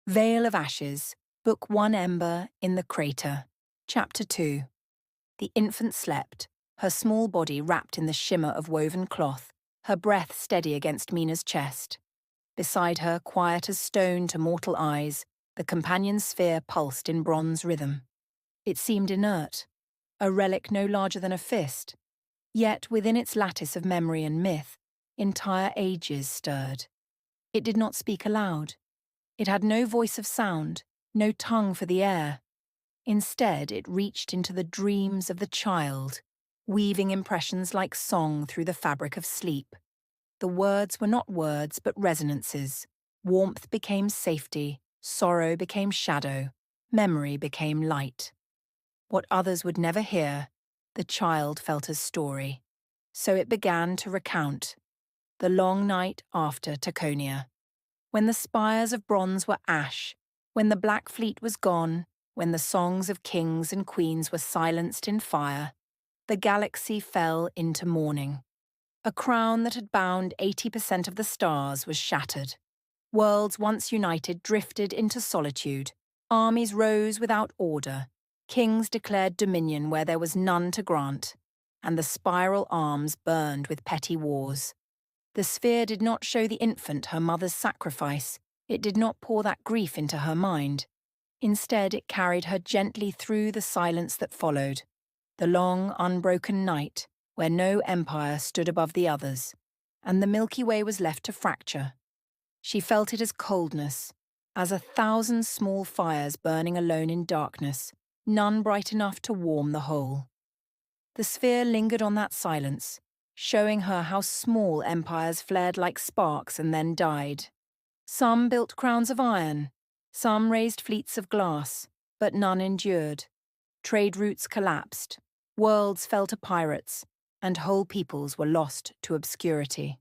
Vale of Ashes, Book 1 Ember in the Crater, Chapter 2. The infant slept, her small body wrapped in the shimmer of woven cloth, her breath steady against Mina's chest. Beside her, quiet as stone to mortal eyes, the companion's sphere pulsed in bronze rhythm. It seemed inert, a relic no larger than a fist, yet within its lattice of memory and myth, entire ages stirred. It did not speak aloud. It had no voice of sound, no tongue for the air. Instead, it reached into the dreams of the child, weaving impressions like song through the fabric of sleep. The words were not words, but resonances. Warmth became safety, sorrow became shadow, memory became light. What others would never hear, the child felt as story. So it began to recount. The long night after Tekonia. When the spires of bronze were ash, when the Black Fleet was gone, when the songs of kings and queens were silenced in fire, the galaxy fell into mourning. A crown that had bound 80% of the stars was shattered. Worlds once united drifted into solitude. Armies rose without order. Kings declared dominion where there was none to grant. And the spiral arms burned with petty wars. The sphere did not show the infant her mother's sacrifice. It did not pour that grief into her mind. Instead, it carried her gently through the silence that followed, the long, unbroken night where no empire stood above the others, and the Milky Way was left to fracture. She felt it as coldness, as 1,000 small fires burning alone in darkness, none bright enough to warm the whole. The sphere lingered on that silence, showing her how small empires flared like sparks and then died. Some built crowns of iron, some raised fleets of glass, but none endured. Trade routes collapsed, worlds fell to pirates, and whole peoples were lost to obscurity.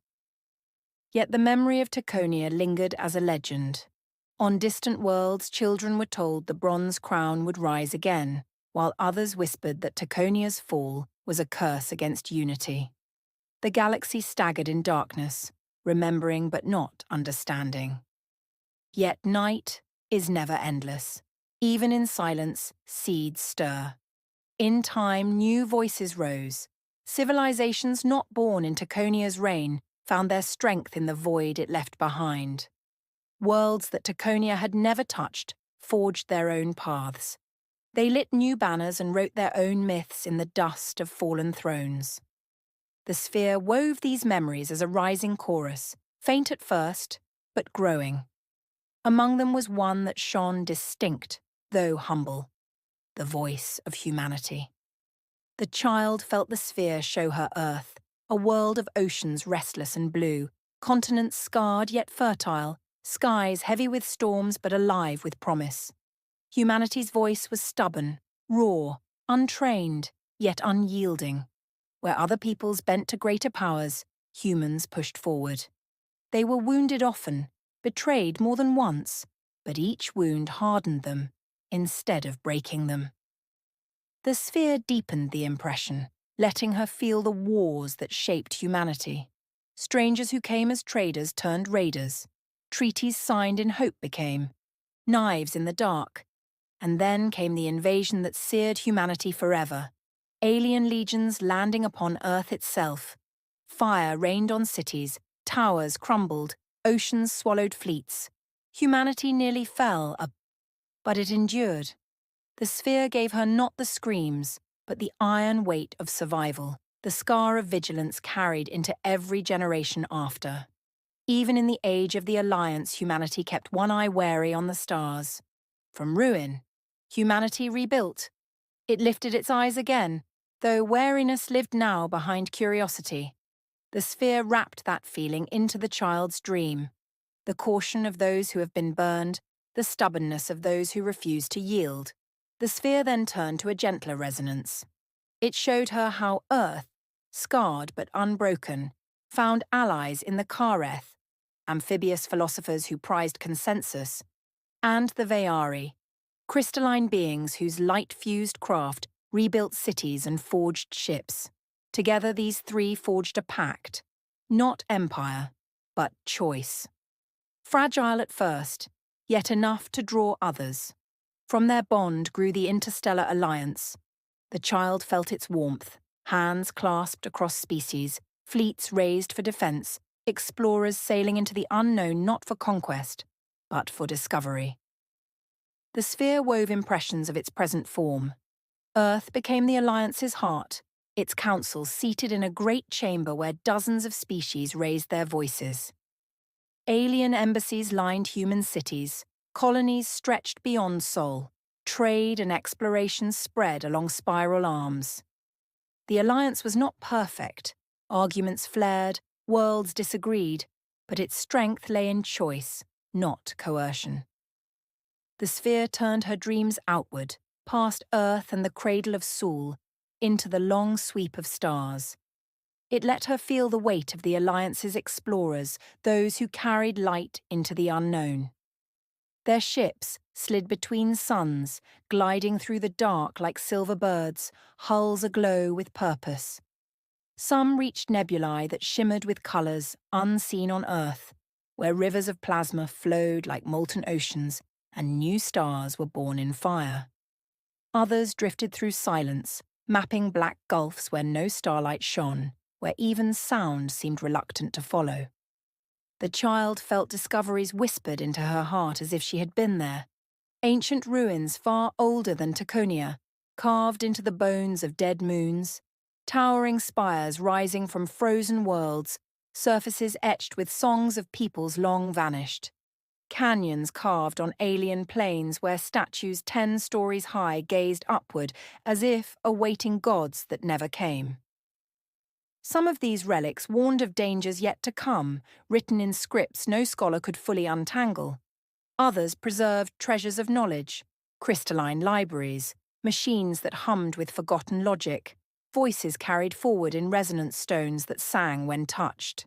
Yet the memory of Tekonia lingered as a legend. On distant worlds, children were told the bronze crown would rise again, while others whispered that Tekonia's fall was a curse against unity. The galaxy staggered in darkness, remembering but not understanding. Yet night is never endless. Even in silence, seeds stir. In time, new voices rose. Civilizations not born in Tekonia's reign found their strength in the void it left behind. Worlds that Tekonia had never touched forged their own paths. They lit new banners and wrote their own myths in the dust of fallen thrones. The sphere wove these memories as a rising chorus, faint at first, but growing. Among them was one that shone distinct, though humble, the voice of humanity. The child felt the sphere show her Earth, a world of oceans restless and blue, continents scarred yet fertile, skies heavy with storms but alive with promise. Humanity's voice was stubborn, raw, untrained, yet unyielding. Where other peoples bent to greater powers, humans pushed forward. They were wounded often, betrayed more than once, but each wound hardened them, instead of breaking them. The sphere deepened the impression, letting her feel the wars that shaped humanity. Strangers who came as traders turned raiders. Treaties signed in hope became knives in the dark. And then came the invasion that seared humanity forever. Alien legions landing upon Earth itself. Fire rained on cities, towers crumbled, oceans swallowed fleets. Humanity nearly fell, but it endured. The sphere gave her not the screams, but the iron weight of survival, the scar of vigilance carried into every generation after. Even in the age of the Alliance, humanity kept one eye wary on the stars. From ruin, humanity rebuilt. It lifted its eyes again, though wariness lived now behind curiosity. The sphere wrapped that feeling into the child's dream. The caution of those who have been burned, the stubbornness of those who refuse to yield. The sphere then turned to a gentler resonance. It showed her how Earth, scarred but unbroken, found allies in the Kareth, amphibious philosophers who prized consensus, and the Veari, crystalline beings whose light-fused craft rebuilt cities and forged ships. Together these three forged a pact, not empire, but choice. Fragile at first, yet enough to draw others. From their bond grew the Interstellar Alliance. The child felt its warmth, hands clasped across species, fleets raised for defense, explorers sailing into the unknown not for conquest, but for discovery. The sphere wove impressions of its present form. Earth became the Alliance's heart, its council seated in a great chamber where dozens of species raised their voices. Alien embassies lined human cities, colonies stretched beyond Sol, trade and exploration spread along spiral arms. The Alliance was not perfect, arguments flared, worlds disagreed, but its strength lay in choice, not coercion. The sphere turned her dreams outward, past Earth and the cradle of Sul, into the long sweep of stars. It let her feel the weight of the Alliance's explorers, those who carried light into the unknown. Their ships slid between suns, gliding through the dark like silver birds, hulls aglow with purpose. Some reached nebulae that shimmered with colours unseen on Earth, where rivers of plasma flowed like molten oceans and new stars were born in fire. Others drifted through silence, mapping black gulfs where no starlight shone, where even sound seemed reluctant to follow. The child felt discoveries whispered into her heart as if she had been there. Ancient ruins far older than Tekonia, carved into the bones of dead moons, towering spires rising from frozen worlds, surfaces etched with songs of peoples long vanished. Canyons carved on alien plains where statues 10 stories high gazed upward as if awaiting gods that never came. Some of these relics warned of dangers yet to come, written in scripts no scholar could fully untangle. Others preserved treasures of knowledge, crystalline libraries, machines that hummed with forgotten logic, voices carried forward in resonance stones that sang when touched.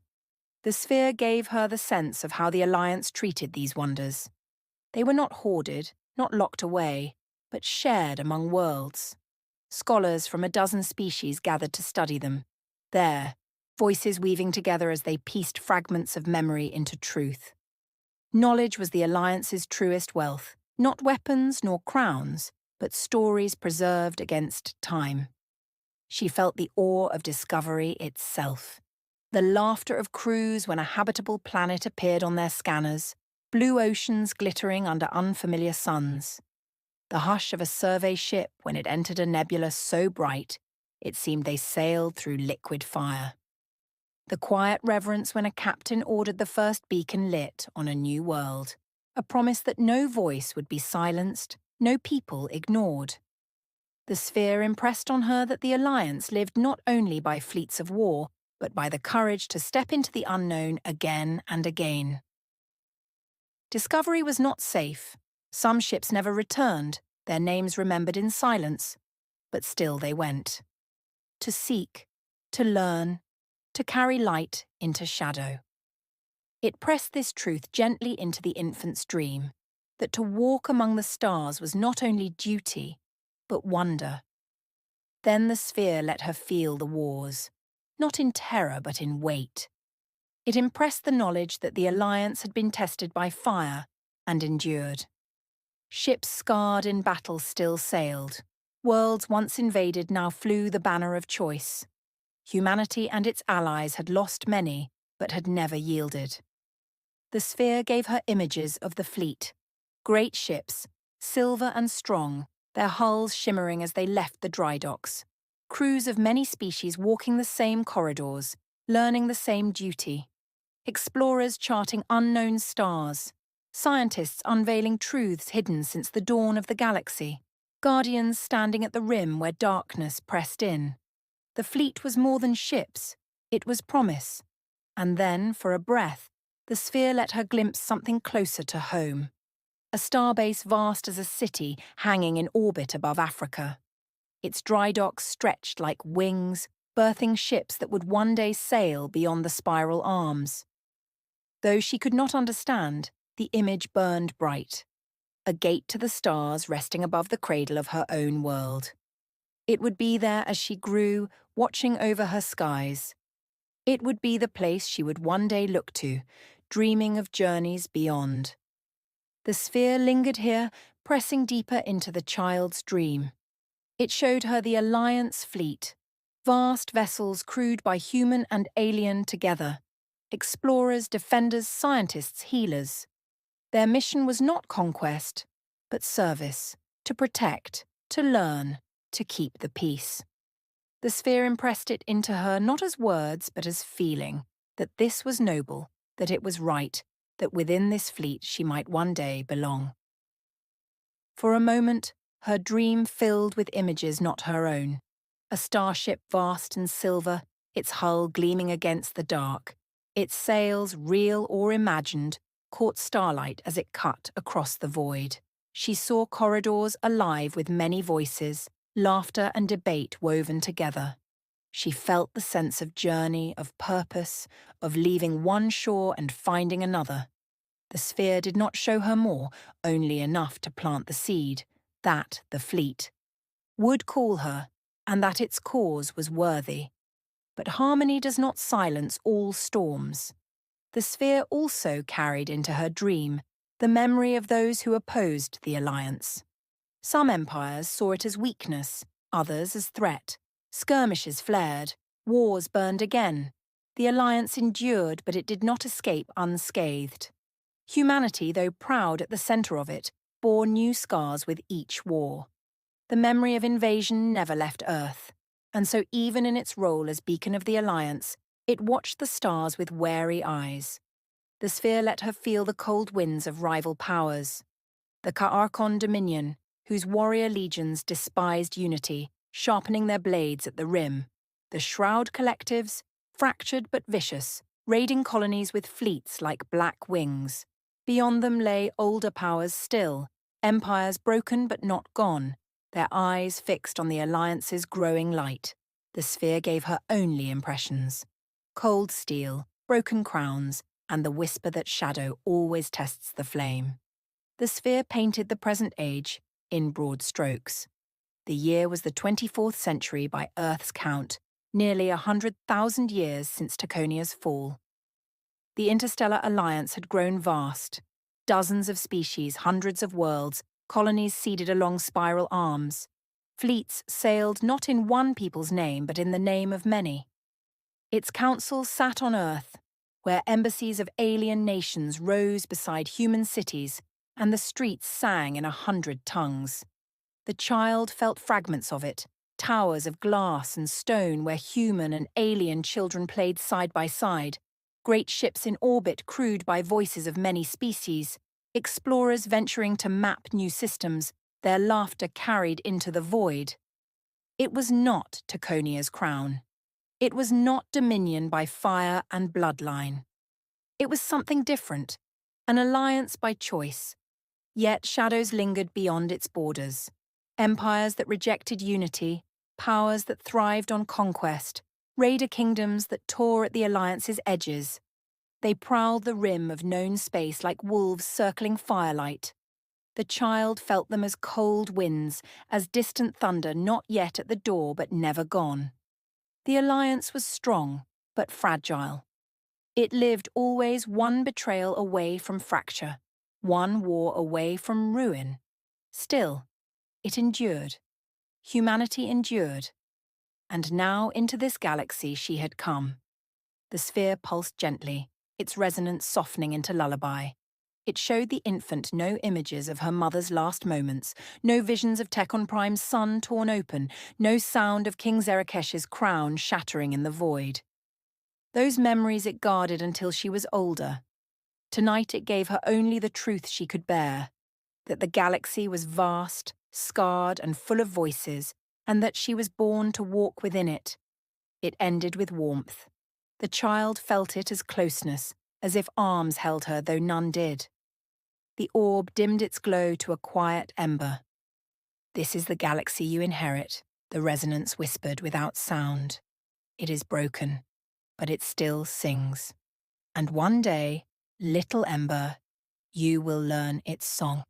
The sphere gave her the sense of how the Alliance treated these wonders. They were not hoarded, not locked away, but shared among worlds. Scholars from a dozen species gathered to study them. There, voices weaving together as they pieced fragments of memory into truth. Knowledge was the Alliance's truest wealth, not weapons nor crowns, but stories preserved against time. She felt the awe of discovery itself. The laughter of crews when a habitable planet appeared on their scanners, blue oceans glittering under unfamiliar suns. The hush of a survey ship when it entered a nebula so bright, it seemed they sailed through liquid fire. The quiet reverence when a captain ordered the first beacon lit on a new world, a promise that no voice would be silenced, no people ignored. The sphere impressed on her that the Alliance lived not only by fleets of war, but by the courage to step into the unknown again and again. Discovery was not safe. Some ships never returned, their names remembered in silence, but still they went. To seek, to learn, to carry light into shadow. It pressed this truth gently into the infant's dream, that to walk among the stars was not only duty, but wonder. Then the sphere let her feel the wars, not in terror but in weight. It impressed the knowledge that the Alliance had been tested by fire and endured. Ships scarred in battle still sailed. Worlds once invaded now flew the banner of choice. Humanity and its allies had lost many, but had never yielded. The sphere gave her images of the fleet. Great ships, silver and strong, their hulls shimmering as they left the dry docks. Crews of many species walking the same corridors, learning the same duty. Explorers charting unknown stars. Scientists unveiling truths hidden since the dawn of the galaxy. Guardians standing at the rim where darkness pressed in. The fleet was more than ships, it was promise. And then, for a breath, the sphere let her glimpse something closer to home. A starbase vast as a city hanging in orbit above Africa. Its dry docks stretched like wings, birthing ships that would one day sail beyond the spiral arms. Though she could not understand, the image burned bright. A gate to the stars resting above the cradle of her own world. It would be there as she grew, watching over her skies. It would be the place she would one day look to, dreaming of journeys beyond. The sphere lingered here, pressing deeper into the child's dream. It showed her the Alliance fleet, vast vessels crewed by human and alien together, explorers, defenders, scientists, healers. Their mission was not conquest, but service, to protect, to learn, to keep the peace. The sphere impressed it into her not as words, but as feeling, that this was noble, that it was right, that within this fleet she might one day belong. For a moment, her dream filled with images not her own. A starship vast and silver, its hull gleaming against the dark, its sails, real or imagined, caught starlight as it cut across the void. She saw corridors alive with many voices, laughter and debate woven together. She felt the sense of journey, of purpose, of leaving one shore and finding another. The sphere did not show her more, only enough to plant the seed, that the fleet would call her, and that its cause was worthy. But harmony does not silence all storms. The sphere also carried into her dream the memory of those who opposed the alliance. Some empires saw it as weakness, others as threat. Skirmishes flared, wars burned again. The alliance endured, but it did not escape unscathed. Humanity, though proud at the centre of it, bore new scars with each war. The memory of invasion never left Earth, and so even in its role as beacon of the Alliance, it watched the stars with wary eyes. The sphere let her feel the cold winds of rival powers. The Ka'arkon Dominion, whose warrior legions despised unity, sharpening their blades at the rim. The Shroud Collectives, fractured but vicious, raiding colonies with fleets like black wings. Beyond them lay older powers still, empires broken but not gone, their eyes fixed on the Alliance's growing light. The sphere gave her only impressions. Cold steel, broken crowns, and the whisper that shadow always tests the flame. The sphere painted the present age in broad strokes. The year was the 24th century by Earth's count, nearly 100,000 years since Tekonia's fall. The Interstellar Alliance had grown vast. Dozens of species, hundreds of worlds, colonies seeded along spiral arms. Fleets sailed not in one people's name, but in the name of many. Its council sat on Earth, where embassies of alien nations rose beside human cities, and the streets sang in 100 tongues. The child felt fragments of it, towers of glass and stone where human and alien children played side by side, great ships in orbit crewed by voices of many species, explorers venturing to map new systems, their laughter carried into the void. It was not Tekonia's crown. It was not dominion by fire and bloodline. It was something different, an alliance by choice. Yet shadows lingered beyond its borders. Empires that rejected unity, powers that thrived on conquest, raider kingdoms that tore at the alliance's edges. They prowled the rim of known space like wolves circling firelight. The child felt them as cold winds, as distant thunder not yet at the door but never gone. The alliance was strong, but fragile. It lived always one betrayal away from fracture, one war away from ruin. Still, it endured. Humanity endured. And now into this galaxy she had come. The sphere pulsed gently, its resonance softening into lullaby. It showed the infant no images of her mother's last moments, no visions of Tekon Prime's sun torn open, no sound of King Zerakesh's crown shattering in the void. Those memories it guarded until she was older. Tonight it gave her only the truth she could bear, that the galaxy was vast, scarred and full of voices, and that she was born to walk within it. It ended with warmth. The child felt it as closeness, as if arms held her though none did. The orb dimmed its glow to a quiet ember. "This is the galaxy you inherit," the resonance whispered without sound. "It is broken, but it still sings. And one day, little Ember, you will learn its song."